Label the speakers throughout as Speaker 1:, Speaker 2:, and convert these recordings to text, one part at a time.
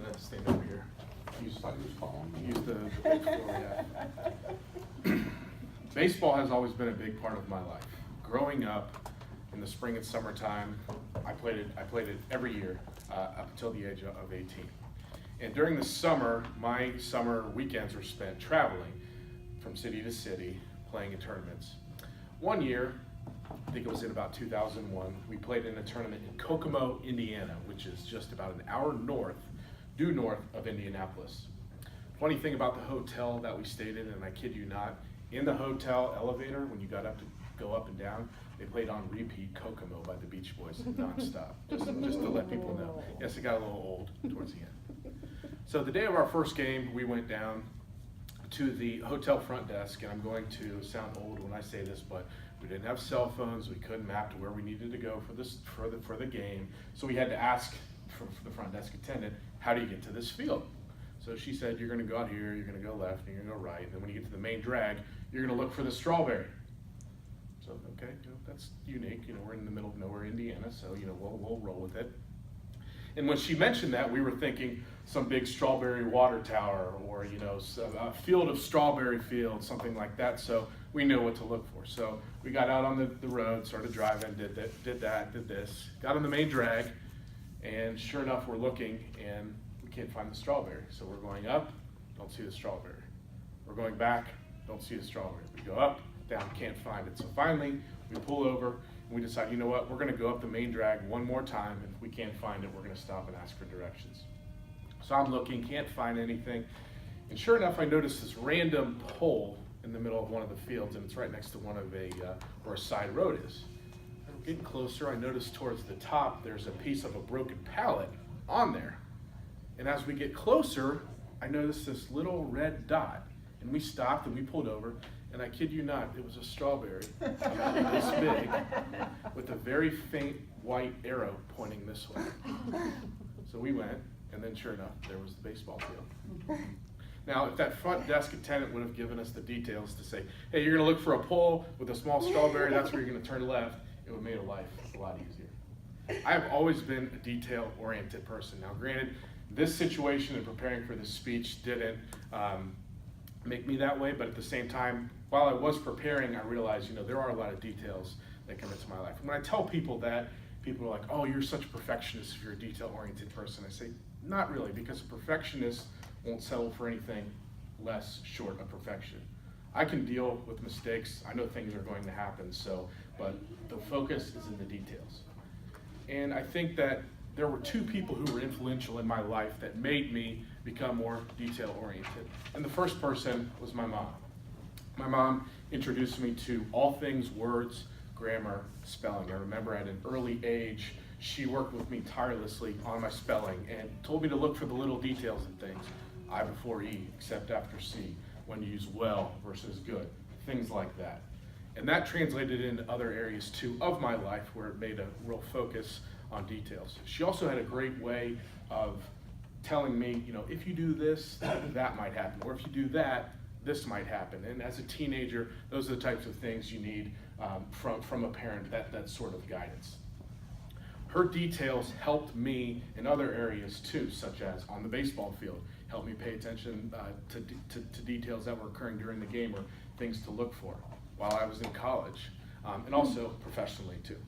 Speaker 1: gonna stand over here.
Speaker 2: You thought he was calling me.
Speaker 1: Use the big floor, yeah. Baseball has always been a big part of my life. Growing up in the spring and summertime, I played it every year up until the age of 18. And during the summer, my summer weekends were spent traveling from city to city, playing in tournaments. One year, I think it was in about 2001, we played in a tournament in Kokomo, Indiana, which is just about an hour due north of Indianapolis. Funny thing about the hotel that we stayed in, and I kid you not, in the hotel elevator, when you got up to go up and down, they played on repeat Kokomo by the Beach Boys nonstop, just to let people know. Yes, it got a little old towards the end. So the day of our first game, we went down to the hotel front desk, and I'm going to sound old when I say this, but we didn't have cell phones. We couldn't map to where we needed to go for the game. So we had to ask for the front desk attendant, how do you get to this field? So she said, you're going to go out here, you're going to go left, and you're going to go right. And then when you get to the main drag, you're going to look for the strawberry. So, okay, that's unique. We're in the middle of nowhere, Indiana, so, we'll roll with it. And when she mentioned that, we were thinking some big strawberry water tower or, a field of strawberry fields, something like that. So we knew what to look for. So we got out on the road, started driving, did this, got on the main drag, and sure enough, we're looking, and we can't find the strawberry. So we're going up, don't see the strawberry. We're going back, don't see the strawberry. We go up, down, can't find it. So finally, we pull over, and we decide, you know what, we're going to go up the main drag one more time. If we can't find it, we're going to stop and ask for directions. So I'm looking, can't find anything. And sure enough, I noticed this random pole in the middle of one of the fields, and it's right next to where a side road is. I'm getting closer, I noticed towards the top, there's a piece of a broken pallet on there. And as we get closer, I noticed this little red dot. And we stopped and we pulled over, and I kid you not, it was a strawberry about this big with a very faint white arrow pointing this way. So we went, and then sure enough, there was the baseball field. Now, if that front desk attendant would have given us the details to say, hey, you're gonna look for a pole with a small strawberry, that's where you're gonna turn left, it would have made life a lot easier. I've always been a detail-oriented person. Now, granted, this situation and preparing for this speech didn't make me that way, but at the same time, while I was preparing, I realized, there are a lot of details that come into my life. And when I tell people that, people are like, oh, you're such a perfectionist if you're a detail-oriented person. I say, not really, because a perfectionist won't settle for anything less short of perfection. I can deal with mistakes. I know things are going to happen, but the focus is in the details. And I think that there were two people who were influential in my life that made me become more detail-oriented. And the first person was my mom. My mom introduced me to all things words, grammar, spelling. I remember at an early age, she worked with me tirelessly on my spelling and told me to look for the little details in things. I before E, except after C, when to use well versus good, things like that. And that translated into other areas too of my life where it made a real focus on details. She also had a great way of telling me, if you do this, that might happen, or if you do that, this might happen. And as a teenager, those are the types of things you need from a parent, that sort of guidance. Her details helped me in other areas too, such as on the baseball field, helped me pay attention to details that were occurring during the game or things to look for while I was in college, and also professionally too.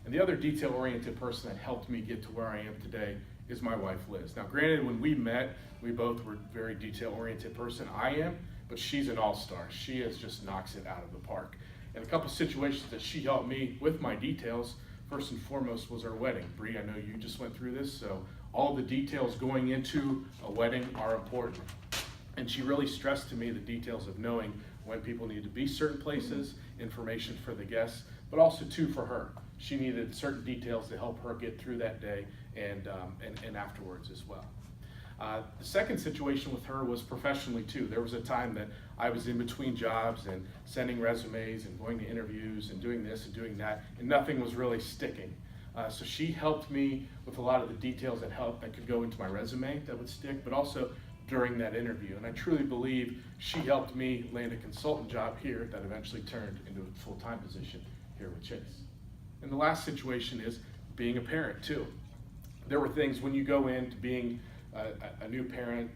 Speaker 1: And the other detail-oriented person that helped me get to where I am today is my wife, Liz. Now, granted, when we met, we both were a very detail-oriented person. I am, but she's an all-star. She just knocks it out of the park. And a couple situations that she helped me with my details, first and foremost, was our wedding. Bree, I know you just went through this, so all the details going into a wedding are important. And she really stressed to me the details of knowing when people need to be certain places, information for the guests, but also too for her. She needed certain details to help her get through that day and afterwards as well. The second situation with her was professionally too. There was a time that I was in between jobs and sending resumes and going to interviews and doing this and doing that, and nothing was really sticking. So she helped me with a lot of the details that could go into my resume that would stick, but also during that interview. And I truly believe she helped me land a consultant job here that eventually turned into a full-time position here with Chase. And the last situation is being a parent too. There were things when you go into being a new parent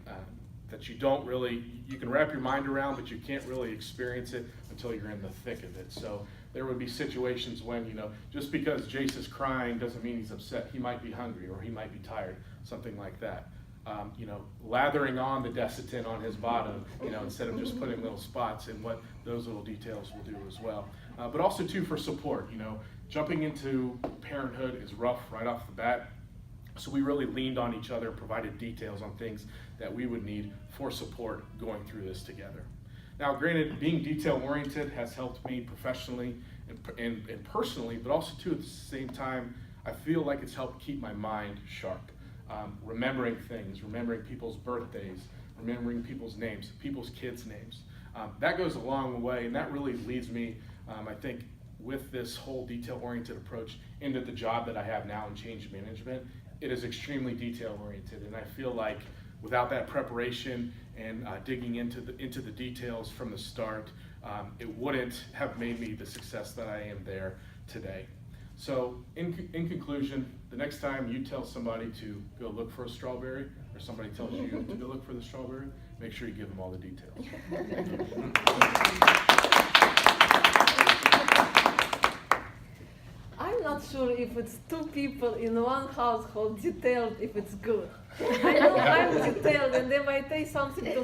Speaker 1: that you can wrap your mind around, but you can't really experience it until you're in the thick of it. So there would be situations when, just because Jace is crying doesn't mean he's upset. He might be hungry or he might be tired, something like that. Lathering on the Desitin on his bottom, instead of just putting little spots, and what those little details will do as well. But also too for support, jumping into parenthood is rough right off the bat. So we really leaned on each other, provided details on things that we would need for support going through this together. Now, granted, being detail-oriented has helped me professionally and personally, but also too at the same time, I feel like it's helped keep my mind sharp. Remembering things, remembering people's birthdays, remembering people's names, people's kids' names. That goes a long way, and that really leads me, I think, with this whole detail-oriented approach into the job that I have now in change management. It is extremely detail-oriented, and I feel like without that preparation and digging into the details from the start, it wouldn't have made me the success that I am there today. So in conclusion, the next time you tell somebody to go look for a strawberry, or somebody tells you to go look for the strawberry, make sure you give them all the details.
Speaker 3: I'm not sure if it's two people in one household detailed, if it's good. I know I'm detailed, and they might say something to